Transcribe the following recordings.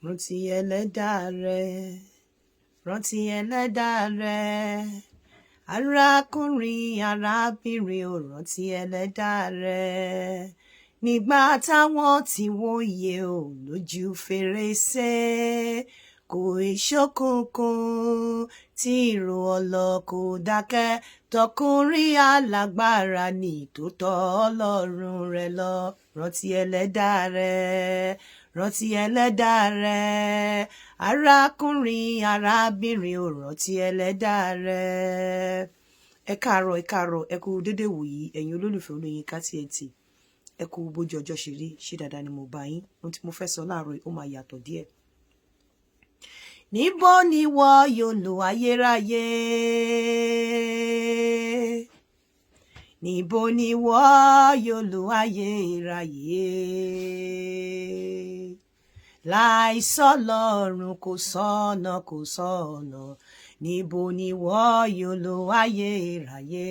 rántí ẹlẹ́dàá rẹ, rántí ẹlẹ́dàá rẹ. Arákùnrin arábìnrin ò rántí ẹlẹ́dàá rẹ. Nígbà táwọn tí wòye ò lójú fèrèsé, kò ìṣókùnkùn tí ìró ọlọ kò dákẹ́, tọkùnrin alágbára ní tòótọ́ Ọlọ́run rẹ lọ. Rántí ẹlẹ́dàá rẹ, rántí ẹlẹ́dàá rẹ. Arákùnrin arábìnrin ò rántí ẹlẹ́dàá rẹ. Ẹ káàárọ̀ ẹ kú dédé wòyí ẹ̀yin olólùfẹ́ Olóyinka TNT. Ẹ kú bójú ọjọ́ ṣe rí, ṣé dáadáa ni mo bá yín. Ohun tí mo fẹ́ sọ láàárọ̀ ó máa yàtọ̀ díẹ̀. Níbo ni wọ́n yóò lò ayérayé? Níbo ni wọ́n yóò lò ayérayé? Láìsí Ọlọ́run kò sọ́nà. Níbo ni wọ́n yóò lò ayérayé?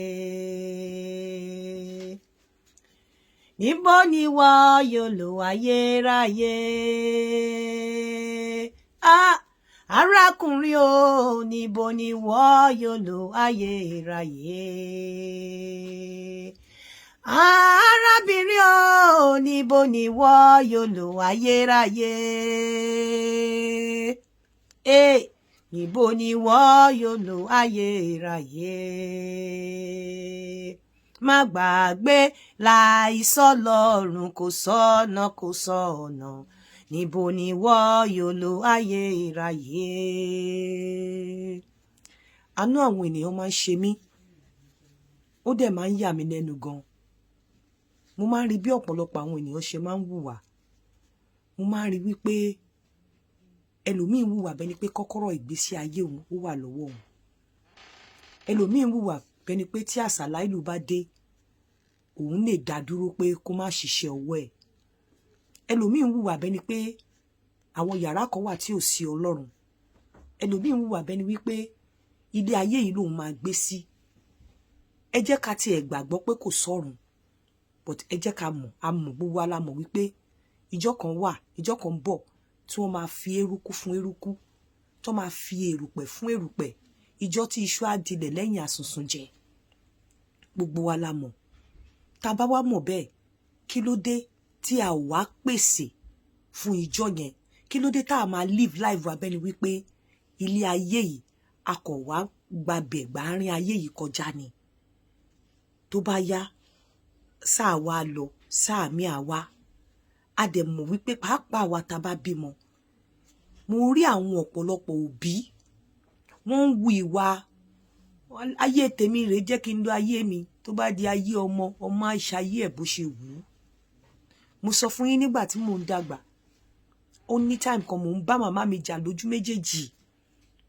Níbo ni wọ́n yóò lò ayérayé? Arákùnrin o, níbo ni wọ́n yóò lò ayérayé? Arábìnrin o, níbo ni wọ́n yóò lò ayérayé? Níbo ni wọ́n yóò lò ayérayé? Má gbàgbé, láìsí Ọlọ́run kò sọ́nà. Níbo ni wọ́n yóò lò ayérayé? Àánú àwọn ènìyàn máa ń ṣe mí, ó dẹ̀ máa ń yà mí lẹ́nu gan. Mo máa ń rí bí ọ̀pọ̀lọpọ̀ àwọn ènìyàn ṣe máa ń hùwà. Mo máa ń rí wípé ẹlòmíì ń hùwà bẹ́ni pé kọ́kọ́rọ́ ìgbésí ayé òun ó wà lọ́wọ́ òun. Ẹlòmíì ń hùwà bẹ́ni pé tí àsálà ìlú bá dé, òun lè dá dúró pé kó má ṣiṣẹ́ ọwọ́ ẹ̀. Ẹlòmíì ń hùwà bẹ́ni pé àwọn yàrá kan wà tí ò sí Ọlọ́run. Ẹlòmíì ń hùwà bẹ́ni wípé ilé ayé yìí lòun máa gbé sí. Ẹ jẹ́ ká tiẹ̀ gbàgbọ́ pé kò sọ́run, but ẹ jẹ́ ká mọ̀, gbogbo wa la mọ̀ wípé ìjọ́ kan wà, ìjọ́ kan bọ̀ tí wọ́n máa fi eruku fún eruku, tó máa fi èrùpẹ̀ fún èrùpẹ̀, ìjọ́ tí iṣu á dilẹ̀ lẹ́yìn àsùnsùn jẹ. Gbogbo wa la mọ̀. Tá bá wá mọ̀ bẹ́ẹ̀, kí ló dé tí a ò wá pèsè fún ìjọ́ yẹn? Kí ló dé tá a máa live life wa bẹ́ni wípé ilé ayé yìí a kò wá gbabẹ̀ gbàárín ayé yìí kọjá ni? Tó bá yá, sáà wá lọ, sáà mí àwa. A dẹ̀ mọ̀ wípé pàápàá wa tá bá bímọ. Mo rí àwọn ọ̀pọ̀lọpọ̀ òbí, wọ́n ń wu ìwà ayé tèmi rèé, jẹ́ kí n lo ayé mi. Tó bá di ayé ọmọ á ṣayé ẹ̀ bó ṣe wù ú. Mo sọ fún yín nígbà tí mò ń dàgbà, ó ní time kan mò ń bá màmá mi jà lójú méjèèjì.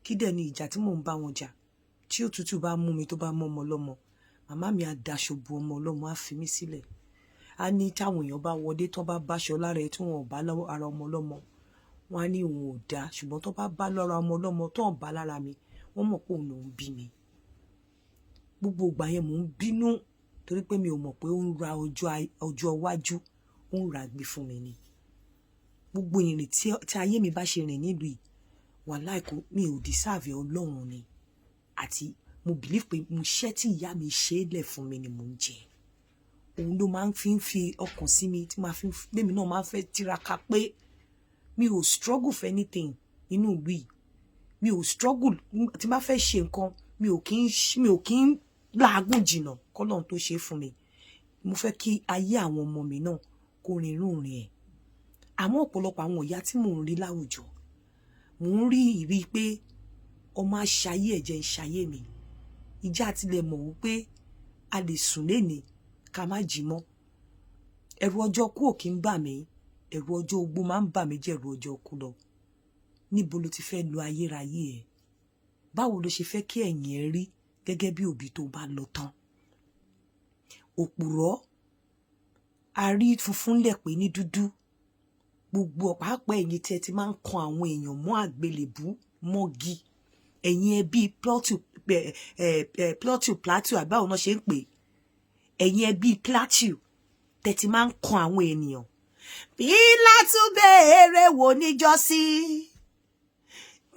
Kí dẹ̀ ni ìjà tí mò ń bá wọn jà? Tí òtútù bá mú mi, tó bá mú ọmọ lọ́mọ, màmá mi á daṣọ bo ọmọ ọlọ́mọ, á fi mí sílẹ̀. A ní táwọn èèyàn bá wọlé, tó bá báṣọ lára ẹ tí wọn ò bá ara ọmọ ọlọ́mọ, wọn á ní òun ò dáa. Ṣùgbọ́n tó bá bá lára ọmọ ọlọ́mọ tó ń bá lára mi, wọ́n mọ̀ pé òun lòún bí mi. Gbogbo ìgbà yẹn mò ń bínú torí pé mi ò mọ̀ pé ó ń ra ọjọ́ iwájú, ó ń ra gbé fún mi ni. Gbogbo ìrìn tí ayé mi bá ṣe rìn nílùú yìí, wàláhì mi ò deserve Ọlọ́run ni. Àti mo believe pé mo ṣẹ́ tí ìyá mi ṣe é lẹ̀ fún mi ni mò ń jẹ. Òun ló máa ń fi ọkàn sí mi, tí máa fi lémi náà máa ń fẹ́ tiraka pé mi ò struggle for anything nínú ìlú yìí. Mi ò struggle tí máa fẹ́ ṣe nǹkan, mi ò kí ń láàgùn jìnnà kọ́lọ́run tó ṣe é fún mi. Mo fẹ́ kí ayé àwọn ọmọ mi náà kó rin irú ìrìn ẹ̀. Àmọ́ ọ̀pọ̀lọpọ̀ àwọn ìyá tí mò ń rí láwùjọ, mò ń rí ìrí pé ọmọ aṣayé ẹ̀jẹ̀ ń ṣayé mi. Ìjà tilẹ̀ mọ̀ wípé a lè sùn lénìí ká má jí mọ́. Ẹ̀rù ọjọ́ kú ò kí ń bà mí, ẹ̀rù ọjọ́ ogbó máa ń bà mí jẹ́ ẹ̀rù ọjọ́ kú lọ. Níbo ló ti fẹ́ lo ayérayé ẹ̀? Báwo ló ṣe fẹ́ kí ẹ̀yìn ẹ rí gẹ́gẹ́ bí òbí tó bá lọ tán? Òpùrọ́, a rí funfun lẹ̀ pé ní dúdú. Gbogbo pàápàá ẹ̀yin tí ẹ ti máa ń kan àwọn èèyàn mọ́ àgbélébú mọ́gi, ẹ̀yin ẹbí plateau àbáwọn náà ṣe ń pè, ẹ̀yin ẹbí plateau tẹ́ ti máa ń kan àwọn ènìyàn. Pílátù béèrè wò níjọ́sí,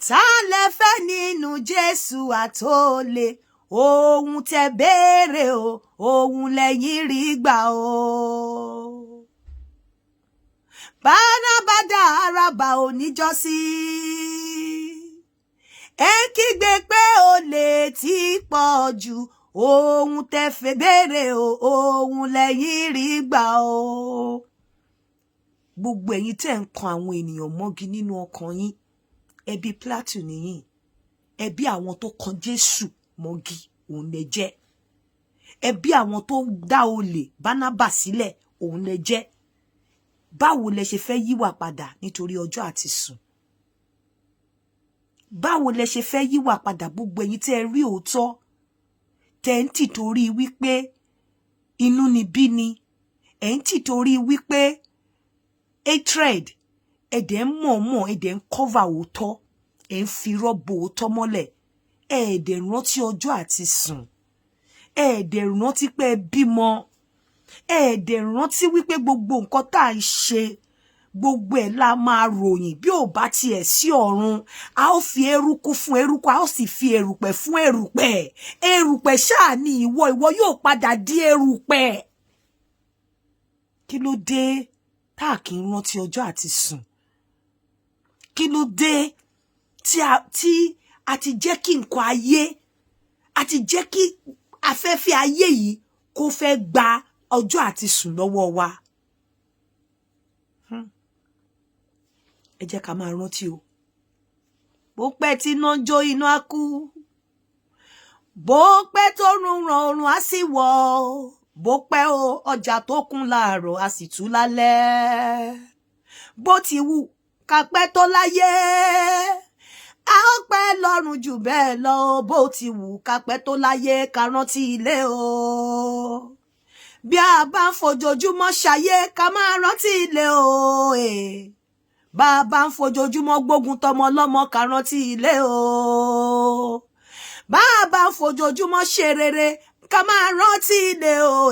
ta lẹ fẹ́ nínú Jésù àtòlè? Ohun tẹ́ béèrè o, ohun lẹ́yìn rí gbà o. Bárábà dá Arábà oníjọ́sí, ẹ kígbe pé olè ti pọ̀ jù, ohun tẹ́ fẹ́ béèrè o, ohun lẹ́yìn rí gbà o. Gbogbo ẹ̀yin tẹ́ ń kan àwọn ènìyàn mọ́gi nínú ọkàn yín, ẹbí Pílátù nìyí, ẹbí àwọn tó kan Jésù mọ́gi òun lẹ jẹ́, ẹbí àwọn tó dá olè Bánábà sílẹ̀ òun lẹ jẹ́. Báwo lẹ ṣe fẹ́ yíwà padà nítorí ọjọ́ àti sùn? Báwo lẹ ṣe fẹ́ yíwà padà? Gbogbo ẹ̀yin tẹ́ rí òótọ́, tẹ́ ń tì torí wípé inú ni bí ni, ẹ̀ ń tì torí wípé hatred, ẹ̀dẹ̀ ń mọ̀ọ́mọ̀, ẹ̀dẹ̀ ń cover òótọ́, ẹ̀ ń fi rọ́bò òótọ́ mọ́lẹ̀, ẹ̀dẹ̀ rántí ọjọ́ àti sùn, ẹ̀dẹ̀ rántí pé ẹ bímọ, ẹ̀dẹ̀ rántí wípé gbogbo nǹkan tá à ń ṣe, gbogbo ẹ̀ la máa ròyìn. Bí ò bá tiẹ̀ sí ọ̀run, a ó fi eruku fún eruku, a ó sì fi erùpẹ̀ fún erùpẹ̀. Erùpẹ̀ ṣáà ni ìwọ yóò padà di erùpẹ̀. Kí ló dé tá à kí ń rántí ọjọ́ àti sùn? Kí ló dé tí a ti jẹ́ kí nǹkan ayé, a ti jẹ́ kí afẹ́fẹ́ ayé yìí kó fẹ́ gba ọjọ́ àti sùn lọ́wọ́ wa? Ẹ jẹ́ ká máa rántí o. Bó pẹ́ tí iná jó iná á kú, bó pẹ́ tó rùn ràn oòrùn á sì wọ̀, bó pẹ́ o ọjà tó kún láàárọ̀ á sì tú lálẹ́. Bó ti wù ká pẹ́ tó láyé, a ó pẹ́ lọ́run jù bẹ́ẹ̀ lọ. Bó ti wù ká pẹ́ tó láyé, ká rántí ilé o. Bí a bá ń fojoojúmọ́ ṣayé, ká máa rántí ilé o. Bá a bá ń fojoojúmọ́ gbógun tọmọ lọ́mọ, ká rántí ilé o. Bá a bá ń fojoojúmọ́ ṣe rere, ká máa rántí ilé o.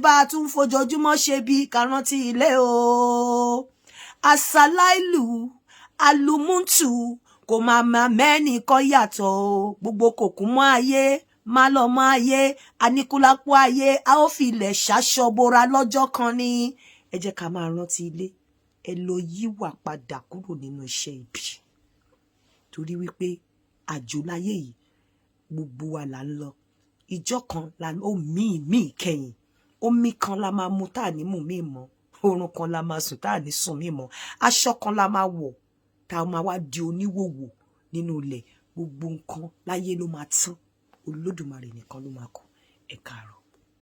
Bá a tún fojoojúmọ́ ṣe bí, ká rántí ilé o. Àsàláìlù alùmúntù kò máa mẹ́nìkan yàtọ̀ o. Gbogbo kò kún mọ́ ayé, má lọ mọ́ ayé, aníkúlápó ayé, a ó fi ilẹ̀ ṣaṣọ bora lọ́jọ́ kan ni. Ẹ jẹ́ ká máa rántí ilé. Ẹ lọ yíwà padà kúrò nínú iṣẹ́ ibi. Torí wípé àjò láyé yìí, gbogbo wa là ń lọ. Ìjọ́ kan la ó mí kẹ́yìn. Omi kan la máa mu tá ní mú mí mọ́. Oorun kan la máa sùn tá ní sùn mí mọ́. Aṣọ kan la máa wọ̀ tá máa wá di oníwòwò nínú ilẹ̀. Gbogbo nǹkan láyé ló máa tán. Olódùmarè nìkan ló máa kù. Ẹ káàárọ̀.